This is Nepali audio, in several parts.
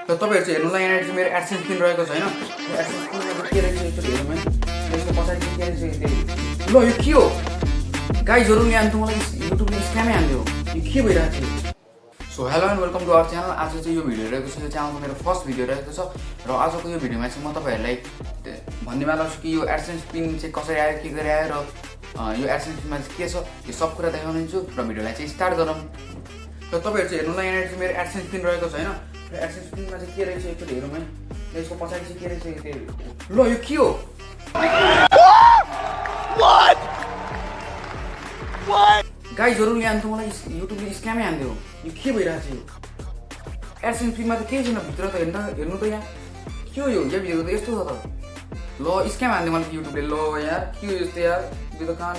र तपाईँहरू चाहिँ हेर्नुलाई यहाँनिर चाहिँ मेरो एडसेन्स पिन रहेको छ होइन। एडसेन्स पिनमा के रहेछ एकचोटि हेरौँ है। यसको पछाडि चाहिँ के रहेछ ल यो के हो गाइजहरू, यहाँ त मलाई युट्युबले स्क्यामै हान्दियो, यो के भइरहेको थियो। So hello and welcome to our channel. आज चाहिँ यो भिडियो रहेको छ, यो च्यानलको मेरो फर्स्ट भिडियो रहेको छ र आजको यो भिडियोमा चाहिँ म तपाईँहरूलाई भन्नेवाला छु कि यो एडसेन्स पिन चाहिँ कसरी आयो, के गरी आयो र यो एडसेन्स पिनमा चाहिँ के छ, यो सब कुरा देखाउनेछु र भिडियोलाई चाहिँ स्टार्ट गरौँ। र तपाईँहरू चाहिँ हेर्नुलाई यहाँनिर चाहिँ मेरो एडसेन्स पिन रहेको छ होइन। र एडसेन्स पिनमा चाहिँ के रहेछ एकचोटि हेरौँ है। यसको पछाडि चाहिँ के रहेछ ल यो के हो गाइजहरू, यहाँ त मलाई युट्युबले स्क्यामै हान्दियो, यो के भइरहेको थियो। एडसेन्स पिनमा त केही छैन भित्र त हेर्नु त यहाँ के हो, यो भिडियो त यस्तो छ त। ल स्क्याम हान्दियो मलाई युट्युबले। ल यार के हो यस्तो यार, यो त कहाँ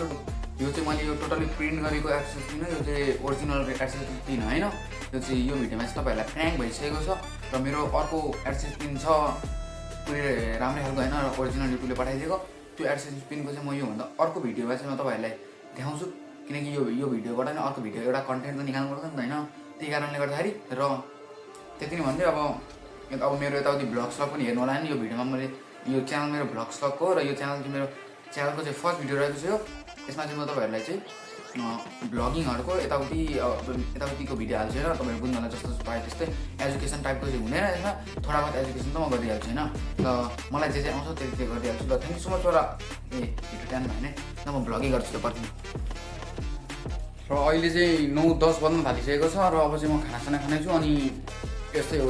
यो चाहिँ मैले यो टोटली प्रिन्ट गरेको एडसेन्स पिन हो, यो चाहिँ ओरिजिनल एडसेन्स पिन होइन। यो चाहिँ यो भिडियोमा चाहिँ तपाईँहरूलाई प्र्याङ्क भइसकेको छ र मेरो अर्को एडसेन्स पिन छ पुरै राम्रै खालको होइन, र ओरिजिनल युट्युबले पठाइदिएको त्यो एडसेन्स पिनको चाहिँ म योभन्दा अर्को भिडियोमा चाहिँ म तपाईँहरूलाई देखाउँछु, किनकि यो भिडियोबाट नै अर्को भिडियो एउटा कन्टेन्ट त निकाल्नु पर्छ नि त होइन। त्यही कारणले गर्दाखेरि र त्यति नै भन्दै अब मेरो यताउति भ्लग स्लग पनि हेर्नु होला नि। यो भिडियोमा मैले यो च्यानल मेरो भ्लग स्लगको र यो च्यानल चाहिँ मेरो च्यानलको चाहिँ फर्स्ट भिडियो रहेको छ यो। यसमा चाहिँ म तपाईँहरूलाई चाहिँ भ्लगिङहरूको यताउतिको भिडियो हाल्छु होइन। तपाईँहरू बुझ्नुलाई जस्तो पाएँ त्यस्तै एजुकेसन टाइपको चाहिँ हुँदैन यसमा, थोडा बहुत एजुकेसन त म गरिहाल्छु होइन। र मलाई जे आउँछ त्यति गरिहाल्छु। ल thank you so much for video channel होइन, म भ्लगिङ गर्छु त कति। र अहिले चाहिँ 9-10 बज्न थालिसकेको छ र अब चाहिँ म खानासाना खानेछु। अनि यस्तै हो,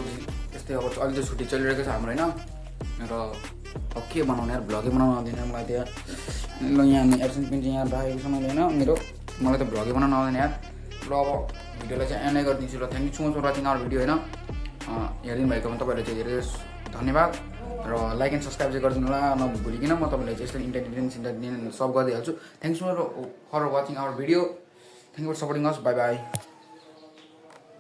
यस्तै अब अहिले त छुट्टी चलिरहेको छ हाम्रो होइन। र अब के बनाउने यार, भ्लगै बनाउनु आउँदैन मलाई त यार। ल यहाँ एडसेन्स पिन चाहिँ यहाँ राखेको छ मैले होइन मेरो, मलाई त भ्लगै बनाउनु आउँदैन यार। र अब भिडियोलाई चाहिँ एन्ड गरिदिन्छु। र thank you so much for watching our video होइन। हेरिदिनु भएकोमा तपाईँहरूले चाहिँ धेरै धन्यवाद। र लाइक एन्ड सब्सक्राइब चाहिँ गरिदिनु होला नभुलिकन। म तपाईँलाई चाहिँ यस्तो इन्टरटेनमेन्ट सब गरिदिइहाल्छु। Thank you so much for watching our video. Thank you for supporting us. Bye bye.